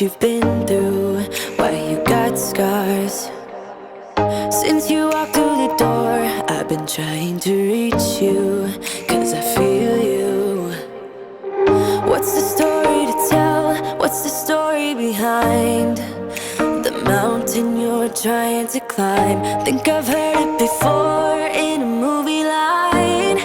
you've been through, why you got scars. Since you walked through the door, I've been trying to reach you, 'cause I feel you. What's the story to tell? What's the story behind the mountain you're trying to climb? Think I've heard it before in a movie line.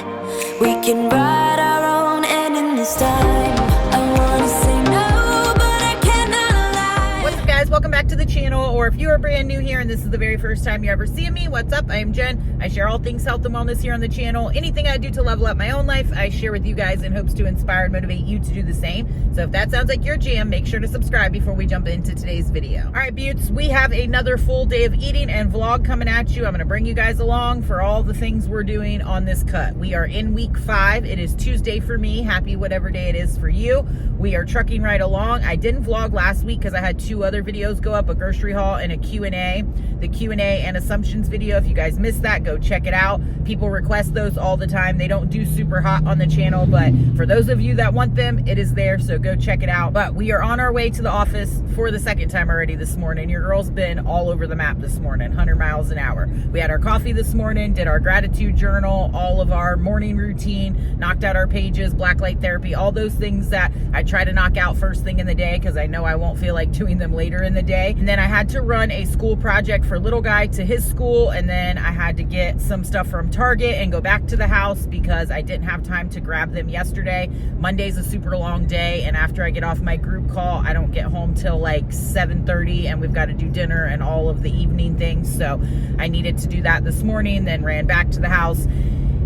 We can write our own ending this time. I wanna say no, but I cannot lie. What's up, guys? Welcome back to the channel, or if you are brand new here and this is the very first time you're ever seeing me, what's up? I am Jen. I share all things health and wellness here on the channel. Anything I do to level up my own life, I share with you guys in hopes to inspire and motivate you to do the same. So if that sounds like your jam, make sure to subscribe before we jump into today's video. All right, beauts, we have another full day of eating and vlog coming at you. I'm going to bring you guys along for all the things we're doing on this cut. We are in week 5. It is Tuesday for me. Happy whatever day it is for you. We are trucking right along. I didn't vlog last week because I had 2 other videos go up, a grocery haul and a Q&A. The Q&A and assumptions video, if you guys missed that, go check it out. People request those all the time. They don't do super hot on the channel, but for those of you that want them, it is there, so go check it out. But we are on our way to the office for the second time already this morning. Your girl's been all over the map this morning, 100 miles an hour. We had our coffee this morning, did our gratitude journal, all of our morning routine, knocked out our pages, black light therapy, all those things that I try to knock out first thing in the day because I know I won't feel like doing them later in the day. And then I had to run a school project for little guy to his school, and then I had to get some stuff from Target and go back to the house because I didn't have time to grab them yesterday. Monday's a super long day, and after I get off my group call, I don't get home till like 7:30, and we've got to do dinner and all of the evening things. So I needed to do that this morning, then ran back to the house,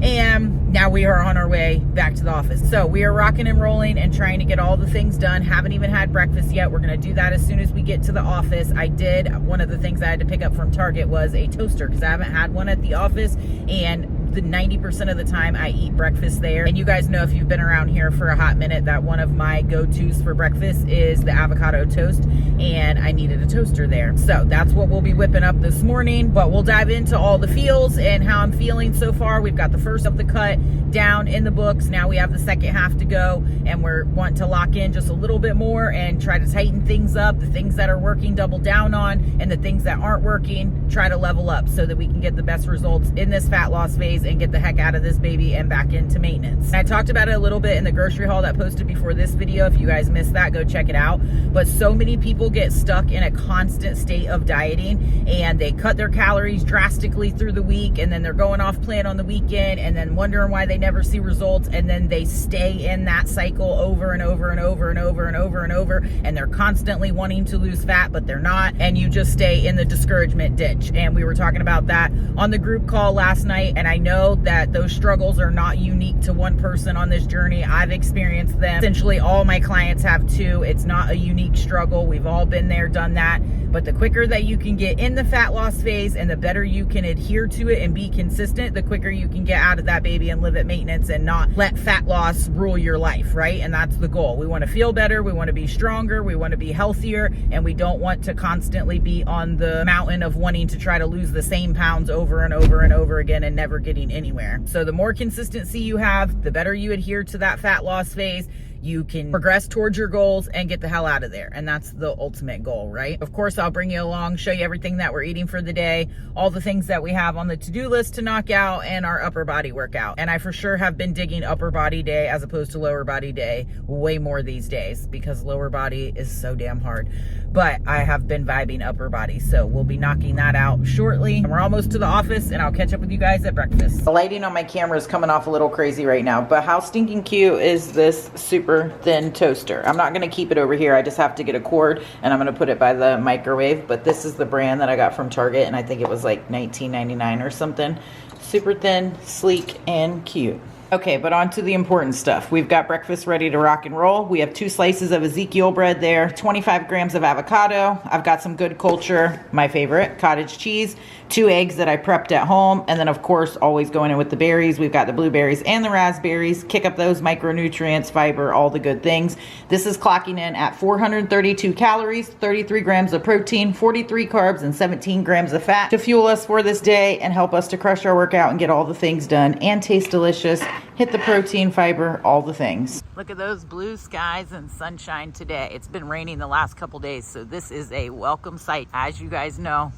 and now we are on our way back to the office. So we are rocking and rolling and trying to get all the things done. Haven't even had breakfast yet. We're going to do that as soon as we get to the office. One of the things I had to pick up from Target was a toaster because I haven't had one at the office, and the 90% of the time I eat breakfast there. And you guys know, if you've been around here for a hot minute, that one of my go-tos for breakfast is the avocado toast, and I needed a toaster there. So that's what we'll be whipping up this morning, but we'll dive into all the feels and how I'm feeling so far. We've got the first of the cut down in the books. Now we have the second half to go, and we're wanting to lock in just a little bit more and try to tighten things up. The things that are working, double down on, and the things that aren't working, try to level up so that we can get the best results in this fat loss phase and get the heck out of this baby and back into maintenance. And I talked about it a little bit in the grocery haul that posted before this video. If you guys missed that, go check it out. But so many people get stuck in a constant state of dieting, and they cut their calories drastically through the week, and then they're going off plan on the weekend, and then wondering why they never see results, and then they stay in that cycle over and over and over and over and over and over, and they're constantly wanting to lose fat, but they're not, and you just stay in the discouragement ditch. And we were talking about that on the group call last night, and I know that those struggles are not unique to one person on this journey. I've experienced them. Essentially all my clients have too. It's not a unique struggle. We've all been there, done that. But the quicker that you can get in the fat loss phase and the better you can adhere to it and be consistent, the quicker you can get out of that baby and live at maintenance and not let fat loss rule your life, right? And that's the goal. We want to feel better. We want to be stronger. We want to be healthier. And we don't want to constantly be on the mountain of wanting to try to lose the same pounds over and over and over again and never getting anywhere. So the more consistency you have, the better you adhere to that fat loss phase, you can progress towards your goals and get the hell out of there. And that's the ultimate goal, right? Of course, I'll bring you along, show you everything that we're eating for the day, all the things that we have on the to-do list to knock out, and our upper body workout. And I for sure have been digging upper body day as opposed to lower body day way more these days because lower body is so damn hard. But I have been vibing upper body, so we'll be knocking that out shortly. And we're almost to the office, and I'll catch up with you guys at breakfast. The lighting on my camera is coming off a little crazy right now, but how stinking cute is this super thin toaster? I'm not going to keep it over here. I just have to get a cord, and I'm going to put it by the microwave. But this is the brand that I got from Target, and I think it was like $19.99 or something. Super thin, sleek, and cute. Okay, but on to the important stuff. We've got breakfast ready to rock and roll. We have 2 slices of Ezekiel bread there, 25 grams of avocado. I've got some Good Culture, my favorite, cottage cheese, 2 eggs that I prepped at home, and then of course always going in with the berries. We've got the blueberries and the raspberries. Kick up those micronutrients, fiber, all the good things. This is clocking in at 432 calories, 33 grams of protein, 43 carbs, and 17 grams of fat to fuel us for this day and help us to crush our workout and get all the things done and taste delicious. hit the protein, fiber, all the things. Look at those blue skies and sunshine today. It's been raining the last couple days, so this is a welcome sight. As you guys know,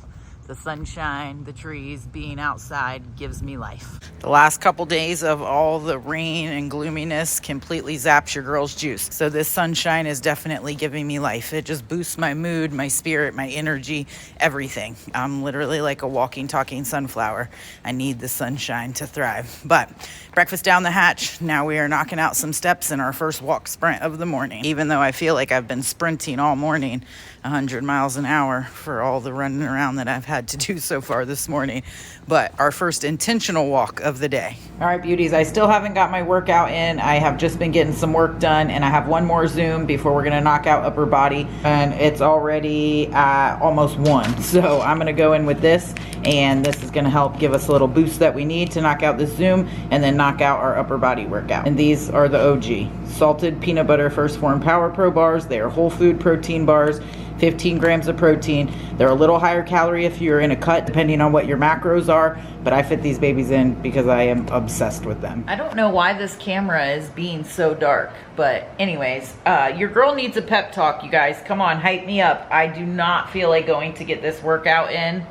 the sunshine, the trees, being outside gives me life. The last couple days of all the rain and gloominess completely zaps your girl's juice. So this sunshine is definitely giving me life. It just boosts my mood, my spirit, my energy, everything. I'm literally like a walking, talking sunflower. I need the sunshine to thrive. But breakfast down the hatch. Now we are knocking out some steps in our first walk sprint of the morning. Even though I feel like I've been sprinting all morning, 100 miles an hour for all the running around that I've had to do so far this morning. But our first intentional walk of the day. All right, beauties, I still haven't got my workout in. I have just been getting some work done, and I have one more Zoom before we're gonna knock out upper body, and it's already almost 1. So I'm gonna go in with this, and this is gonna help give us a little boost that we need to knock out this Zoom and then knock out our upper body workout. And these are the OG salted peanut butter first Phorm Power Pro bars. They are whole food protein bars, 15 grams of protein. They're a little higher calorie if you're in a cut, depending on what your macros are, but I fit these babies in because I am obsessed with them. I don't know why this camera is being so dark, but anyways, your girl needs a pep talk, you guys. Come on, hype me up. I do not feel like going to get this workout in,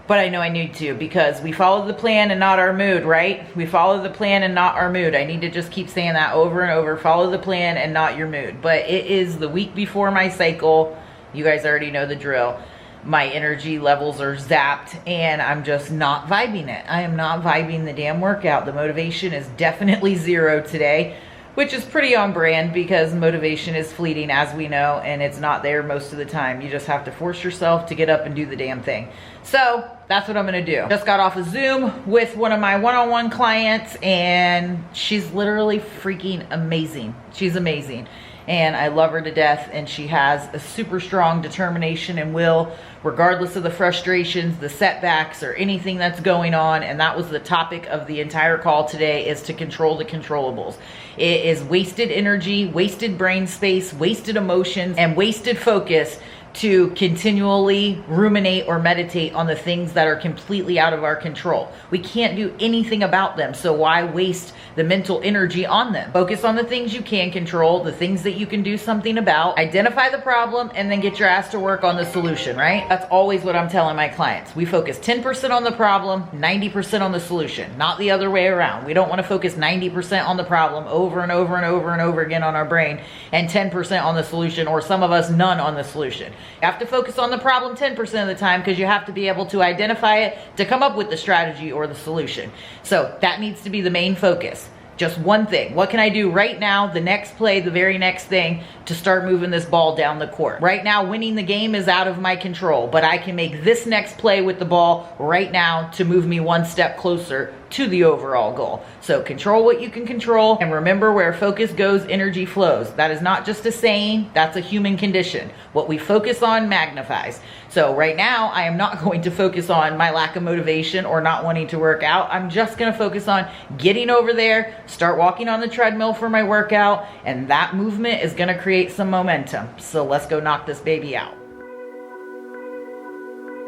but I know I need to, because we follow the plan and not our mood, right? We follow the plan and not our mood. I need to just keep saying that over and over. Follow the plan and not your mood. But it is the week before my cycle. You guys already know the drill. My energy levels are zapped and I'm just not vibing it. I am not vibing the damn workout. The motivation is definitely 0 today, which is pretty on brand because motivation is fleeting, as we know, and it's not there most of the time. You just have to force yourself to get up and do the damn thing. So that's what I'm gonna do. Just got off a Zoom with one of my one-on-one clients, and she's literally freaking amazing. She's amazing. And I love her to death, and she has a super strong determination and will, regardless of the frustrations, the setbacks, or anything that's going on. And that was the topic of the entire call today, is to control the controllables. It is wasted energy, wasted brain space, wasted emotions, and wasted focus to continually ruminate or meditate on the things that are completely out of our control. We can't do anything about them, so why waste the mental energy on them? Focus on the things you can control, the things that you can do something about. Identify the problem and then get your ass to work on the solution, right? That's always what I'm telling my clients. We focus 10% on the problem, 90% on the solution, not the other way around. We don't want to focus 90% on the problem over and over and over and over again on our brain and 10% on the solution, or some of us none on the solution. You have to focus on the problem 10% of the time because you have to be able to identify it to come up with the strategy or the solution. So that needs to be the main focus. Just one thing. What can I do right now, the next play, the very next thing, to start moving this ball down the court? Right now, winning the game is out of my control, but I can make this next play with the ball right now to move me one step closer to the overall goal. So control what you can control, and remember, where focus goes, energy flows. That is not just a saying, that's a human condition. What we focus on magnifies. So right now, I am not going to focus on my lack of motivation or not wanting to work out. I'm just gonna focus on getting over there, start walking on the treadmill for my workout, and that movement is gonna create some momentum. So let's go knock this baby out.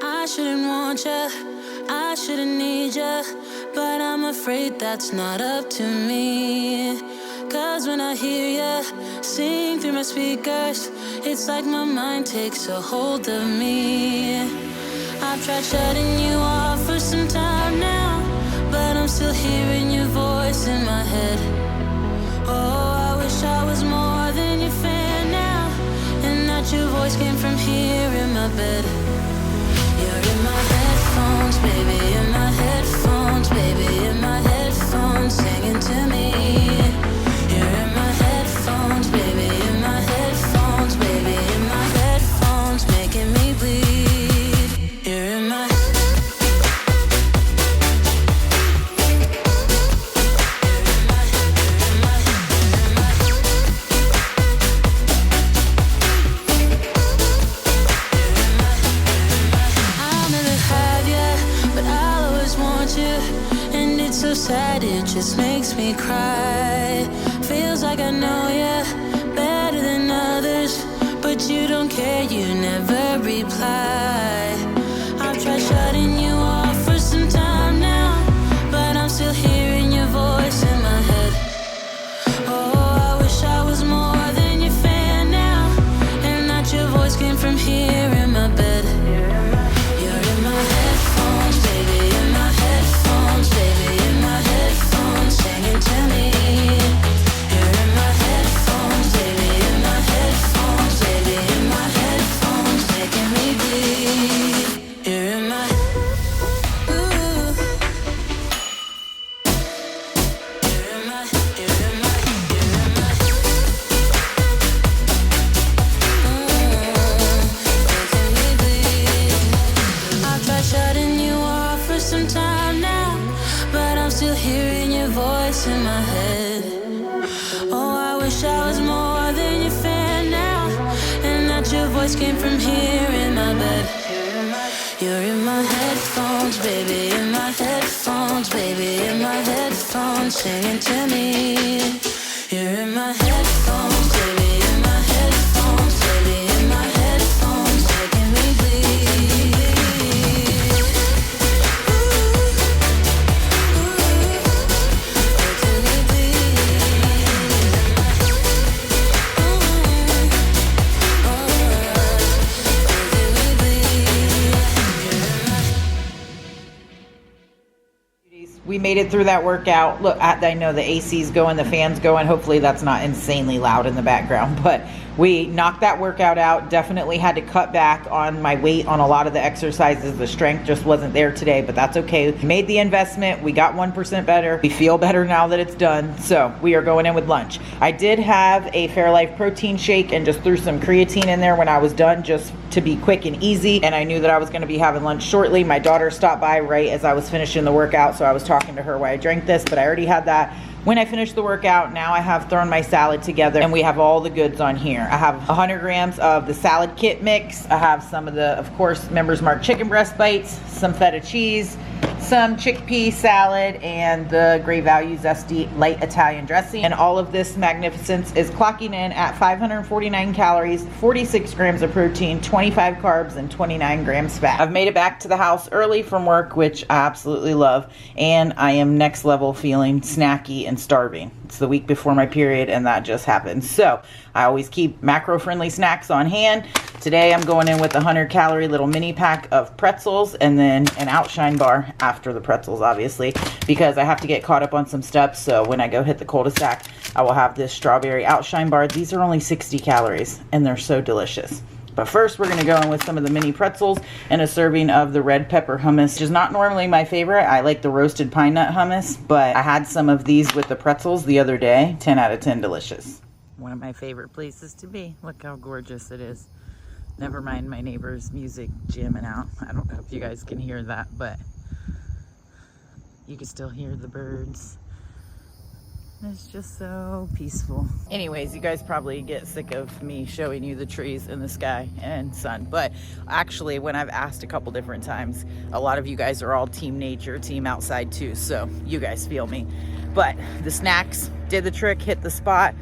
I shouldn't want you, I shouldn't need you, but I'm afraid that's not up to me. Cause when I hear you sing through my speakers, it's like my mind takes a hold of me. I've tried shutting you off for some time now, but I'm still hearing your voice in my head. Oh, I wish I was more than your fan now, and that your voice came from here in my bed. You're in my headphones, baby, in my headphones, baby, in my headphones, singing to me. You're in my headphones, baby, in my headphones, baby, in my headphones, making me bleed. You're in my so sad, it just makes me cry. Feels like I know you better than others, but you don't care, you never reply. I've tried shutting you off for some time now, but I'm still hearing your voice wish I was more than your fan now, and that your voice came from here in my bed. You're in my headphones, baby, in my headphones, baby, in my headphones, singing to me. You're in my headphones, baby, in my headphones, baby, in my headphones, making me bleed. We made it through that workout. Look, I know the AC's going, the fan's going. Hopefully that's not insanely loud in the background, but we knocked that workout out. Definitely had to cut back on my weight on a lot of the exercises. The strength just wasn't there today, but that's okay. We made the investment. We got 1% better. We feel better now that it's done. So we are going in with lunch. I did have a Fairlife protein shake and just threw some creatine in there when I was done, just to be quick and easy. And I knew that I was going to be having lunch shortly. My daughter stopped by right as I was finishing the workout, so I was talking to her while I drank this, but I already had that when I finished the workout. Now I have thrown my salad together and we have all the goods on here. I have 100 grams of the salad kit mix. I have some of the, of course, Members Mark chicken breast bites, some feta cheese, some chickpea salad, and the Great Value Zesty Light Italian dressing. And all of this magnificence is clocking in at 549 calories, 46 grams of protein, 25 carbs, and 29 grams fat. I've made it back to the house early from work, which I absolutely love, and I am next level feeling snacky and starving. It's the week before my period and that just happened. So I always keep macro-friendly snacks on hand. Today I'm going in with a 100-calorie little mini pack of pretzels and then an Outshine bar after the pretzels, obviously, because I have to get caught up on some steps. So when I go hit the cul-de-sac, I will have this strawberry Outshine bar. These are only 60 calories and they're so delicious. But first we're going to go in with some of the mini pretzels and a serving of the red pepper hummus, which is not normally my favorite. I like the roasted pine nut hummus, but I had some of these with the pretzels the other day. 10 out of 10 delicious. One of my favorite places to be. Look how gorgeous it is. Never mind my neighbor's music jamming out. I don't know if you guys can hear that, but you can still hear the birds. It's just so peaceful. Anyways, you guys probably get sick of me showing you the trees and the sky and sun, but actually when I've asked a couple different times, a lot of you guys are all team nature, team outside too, so you guys feel me. But the snacks did the trick, hit the spot,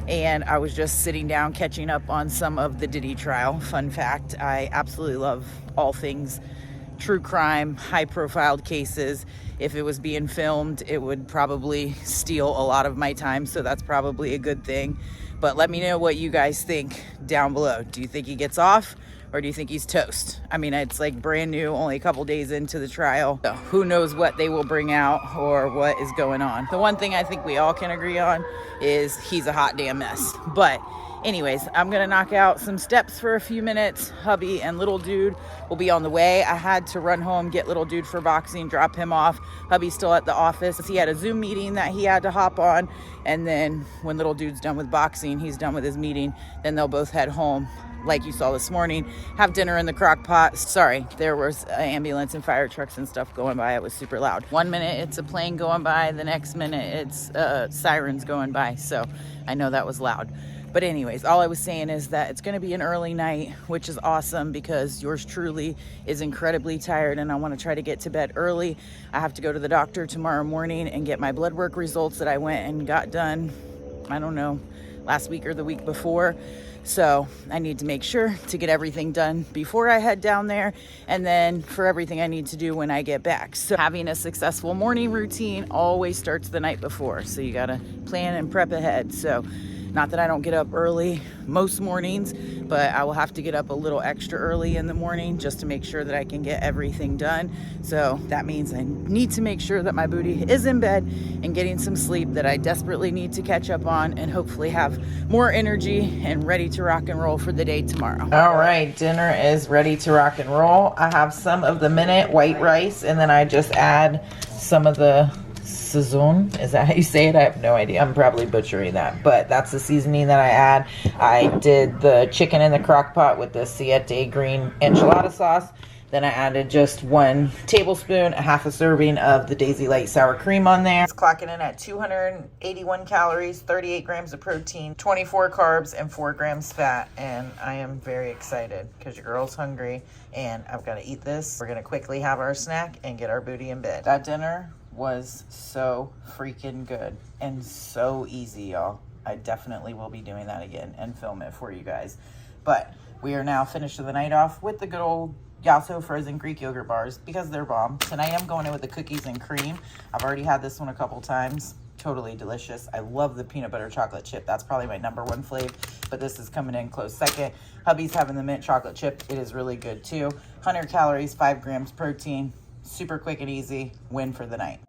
and I was just sitting down catching up on some of the Diddy trial. Fun fact, I absolutely love all things true crime, high profiled cases. If it was being filmed, it would probably steal a lot of my time, so that's probably a good thing. But let me know what you guys think down below. Do you think he gets off, or do you think he's toast? I mean, it's like brand new, only a couple days into the trial. So who knows what they will bring out or what is going on. The one thing I think we all can agree on is he's a hot damn mess. But anyways, I'm gonna knock out some steps for a few minutes. Hubby and little dude will be on the way. I had to run home, get little dude for boxing, drop him off. Hubby's still at the office. He had a Zoom meeting that he had to hop on. And then when little dude's done with boxing, he's done with his meeting, then they'll both head home. Like you saw this morning, have dinner in the crock pot. Sorry, there was an ambulance and fire trucks and stuff going by. It was super loud. One minute it's a plane going by, the next minute it's sirens going by. So I know that was loud. But anyways, all I was saying is that it's going to be an early night, which is awesome because yours truly is incredibly tired and I want to try to get to bed early. I have to go to the doctor tomorrow morning and get my blood work results that I went and got done, I don't know, last week or the week before. So I need to make sure to get everything done before I head down there, and then for everything I need to do when I get back. So having a successful morning routine always starts the night before. So you got to plan and prep ahead. So not that I don't get up early most mornings, but I will have to get up a little extra early in the morning just to make sure that I can get everything done. So that means I need to make sure that my booty is in bed and getting some sleep that I desperately need to catch up on, and hopefully have more energy and ready to rock and roll for the day tomorrow. All right, dinner is ready to rock and roll. I have some of the minute white rice, and then I just add some of the Sazon, is that how you say it? I have no idea. I'm probably butchering that, but that's the seasoning that I add. I did the chicken in the crock pot with the Siete green enchilada sauce, Then I added just 1 tablespoon, a half a serving of the Daisy Light sour cream on there. It's clocking in at 281 calories, 38 grams of protein, 24 carbs, and 4 grams fat. And I am very excited because your girl's hungry and I've got to eat this. We're going to quickly have our snack and get our booty in bed. That dinner was so freaking good and so easy, y'all. I definitely will be doing that again and film it for you guys. But we are now finished the night off with the good old Yasso frozen Greek yogurt bars because they're bomb. Tonight I'm going in with the cookies and cream. I've already had this one a couple times. Totally delicious. I love the peanut butter chocolate chip. That's probably my #1 flavor, but this is coming in close second. Hubby's having the mint chocolate chip. It is really good too. 100 calories, 5 grams protein. Super quick and easy. Win for the night.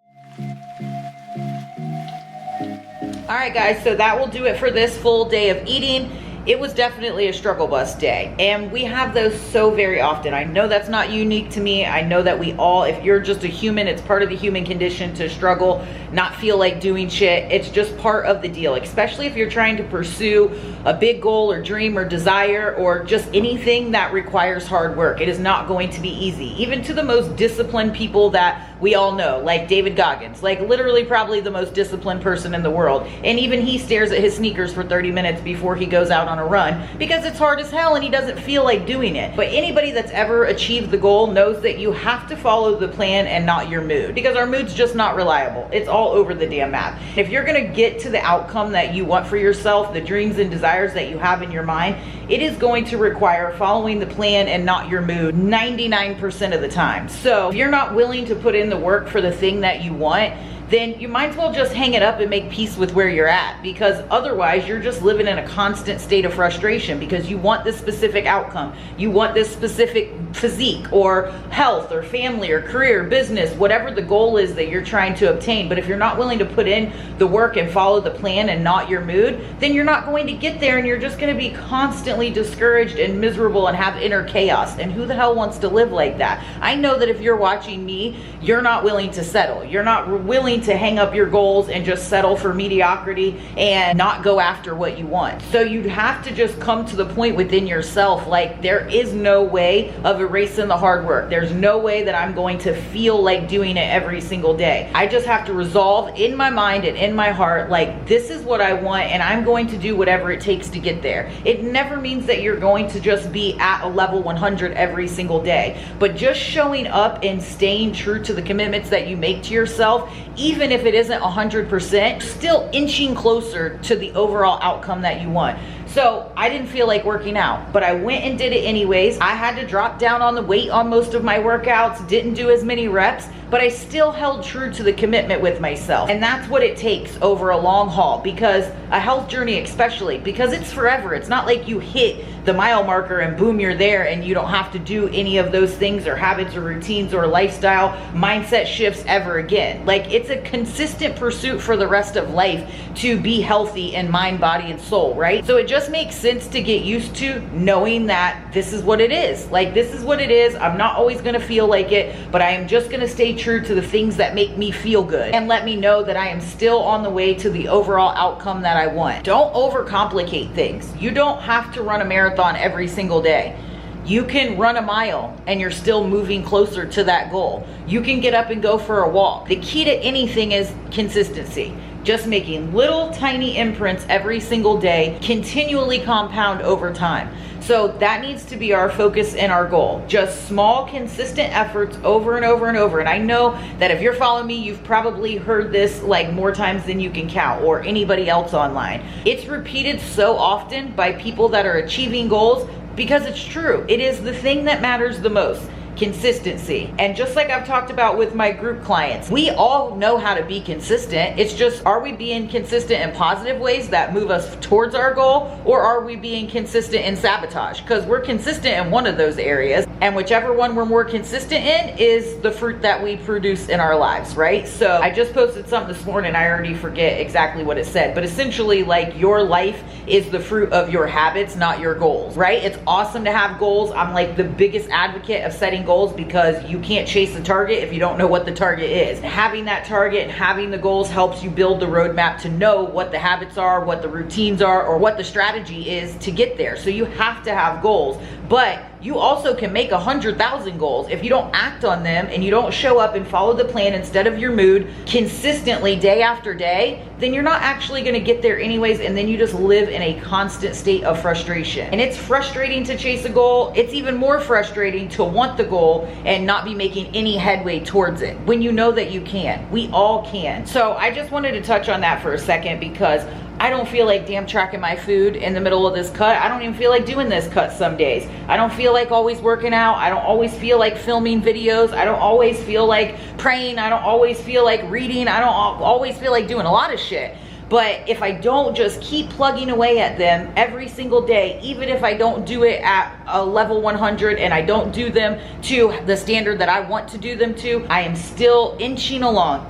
All right, guys, so that will do it for this full day of eating. It was definitely a struggle bus day, and we have those so very often. I know that's not unique to me. I know that we all, if you're just a human, it's part of the human condition to struggle, not feel like doing shit. It's just part of the deal, especially if you're trying to pursue a big goal or dream or desire or just anything that requires hard work. It is not going to be easy, even to the most disciplined people that we all know, like David Goggins, like literally probably the most disciplined person in the world. And even he stares at his sneakers for 30 minutes before he goes out on a run because it's hard as hell and he doesn't feel like doing it. But anybody that's ever achieved the goal knows that you have to follow the plan and not your mood, because our mood's just not reliable. It's all over the damn map. If you're gonna get to the outcome that you want for yourself, the dreams and desires that you have in your mind, it is going to require following the plan and not your mood 99% of the time. So if you're not willing to put in the work for the thing that you want, then you might as well just hang it up and make peace with where you're at, because otherwise you're just living in a constant state of frustration because you want this specific outcome. You want this specific physique or health or family or career, business, whatever the goal is that you're trying to obtain. But if you're not willing to put in the work and follow the plan and not your mood, then you're not going to get there and you're just going to be constantly discouraged and miserable and have inner chaos. And who the hell wants to live like that? I know that if you're watching me, you're not willing to settle. You're not willing to hang up your goals and just settle for mediocrity and not go after what you want. So you have to just come to the point within yourself, like there is no way of erasing the hard work. There's no way that I'm going to feel like doing it every single day. I just have to resolve in my mind and in my heart, like this is what I want and I'm going to do whatever it takes to get there. It never means that you're going to just be at a level 100 every single day, but just showing up and staying true to the commitments that you make to yourself, even if it isn't 100%, still inching closer to the overall outcome that you want. So I didn't feel like working out, but I went and did it anyways. I had to drop down on the weight on most of my workouts, didn't do as many reps, but I still held true to the commitment with myself. And that's what it takes over a long haul, because a health journey especially, because it's forever. It's not like you hit the mile marker and boom, you're there and you don't have to do any of those things or habits or routines or lifestyle mindset shifts ever again. Like it's a consistent pursuit for the rest of life to be healthy in mind, body, and soul, right? So it just makes sense to get used to knowing that this is what it is. Like this is what it is. I'm not always gonna feel like it, but I am just gonna stay true to the things that make me feel good and let me know that I am still on the way to the overall outcome that I want. Don't overcomplicate things. You don't have to run a marathon every single day. You can run a mile and you're still moving closer to that goal. You can get up and go for a walk. The key to anything is consistency. Just making little tiny imprints every single day, continually compound over time. So that needs to be our focus and our goal. Just small, consistent efforts over and over and over. And I know that if you're following me, you've probably heard this like more times than you can count, or anybody else online. It's repeated so often by people that are achieving goals because it's true. It is the thing that matters the most. Consistency. And just like I've talked about with my group clients, we all know how to be consistent. It's just, are we being consistent in positive ways that move us towards our goal, or are we being consistent in sabotage? Because we're consistent in one of those areas, and whichever one we're more consistent in is the fruit that we produce in our lives, right? So I just posted something this morning, I already forget exactly what it said, but essentially like your life is the fruit of your habits, not your goals, right? It's awesome to have goals. I'm like the biggest advocate of setting goals because you can't chase the target if you don't know what the target is. Having that target and having the goals helps you build the roadmap to know what the habits are, what the routines are, or what the strategy is to get there. So you have to have goals, but you also can make 100,000 goals. If you don't act on them and you don't show up and follow the plan instead of your mood consistently day after day, then you're not actually gonna get there anyways, and then you just live in a constant state of frustration. And it's frustrating to chase a goal. It's even more frustrating to want the goal and not be making any headway towards it when you know that you can. We all can. So I just wanted to touch on that for a second, because I don't feel like damn tracking my food in the middle of this cut. I don't even feel like doing this cut some days. I don't feel like always working out. I don't always feel like filming videos. I don't always feel like praying. I don't always feel like reading. I don't always feel like doing a lot of shit. But if I don't just keep plugging away at them every single day, even if I don't do it at a level 100 and I don't do them to the standard that I want to do them to, I am still inching along,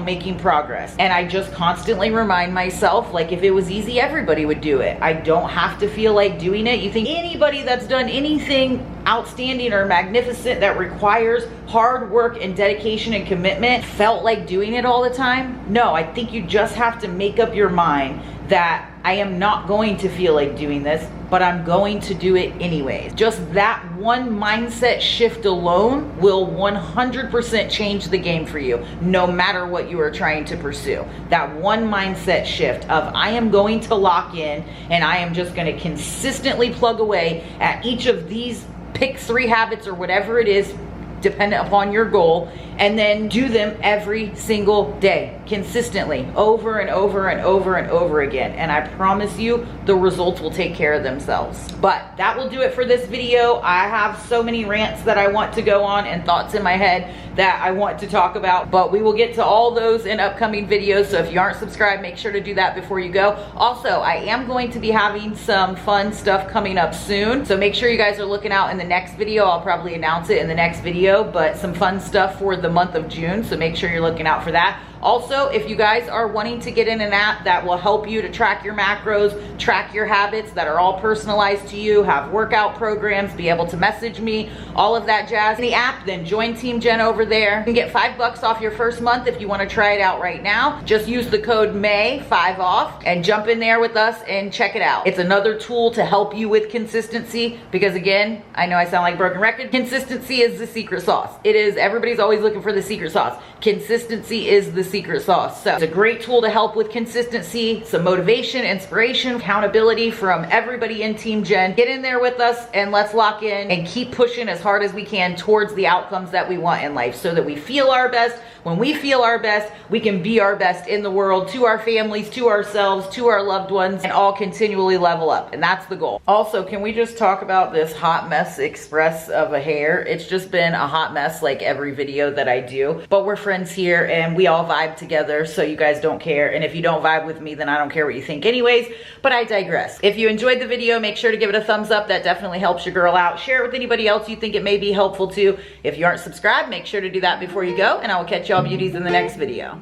making progress. And I just constantly remind myself, like, if it was easy, everybody would do it. I don't have to feel like doing it. You think anybody that's done anything outstanding or magnificent that requires hard work and dedication and commitment felt like doing it all the time? No, I think you just have to make up your mind that I am not going to feel like doing this, but I'm going to do it anyways. Just that one mindset shift alone will 100% change the game for you, no matter what you are trying to pursue. That one mindset shift of I am going to lock in and I am just going to consistently plug away at each of these pick 3 habits or whatever it is, dependent upon your goal, and then do them every single day, consistently, over and over and over and over again. And I promise you, the results will take care of themselves. But that will do it for this video. I have so many rants that I want to go on and thoughts in my head that I want to talk about, but we will get to all those in upcoming videos. So if you aren't subscribed, make sure to do that before you go. Also, I am going to be having some fun stuff coming up soon, so make sure you guys are looking out in the next video. I'll probably announce it in the next video, but some fun stuff for the month of June, so make sure you're looking out for that. Also, if you guys are wanting to get in an app that will help you to track your macros, track your habits that are all personalized to you, have workout programs, be able to message me, all of that jazz in the app, then join Team Jen over there. You can get $5 off your first month if you want to try it out right now. Just use the code MAY5OFF and jump in there with us and check it out. It's another tool to help you with consistency, because again, I know I sound like a broken record. Consistency is the secret sauce. It is. Everybody's always looking for the secret sauce. Consistency is the secret sauce. So it's a great tool to help with consistency, some motivation, inspiration, accountability from everybody in Team Jen. Get in there with us and let's lock in and keep pushing as hard as we can towards the outcomes that we want in life, so that we feel our best. When we feel our best, we can be our best in the world, to our families, to ourselves, to our loved ones, and all continually level up. And that's the goal. Also, can we just talk about this hot mess express of a hair? It's just been a hot mess like every video that I do, but we're friends here and we all vibe together, so you guys don't care. And if you don't vibe with me, then I don't care what you think anyways, but I digress. If you enjoyed the video, make sure to give it a thumbs up. That definitely helps your girl out. Share it with anybody else you think it may be helpful to. If you aren't subscribed, make sure to do that before you go, and I will catch y'all beauties in the next video.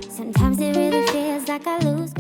Sometimes it really feels like I lose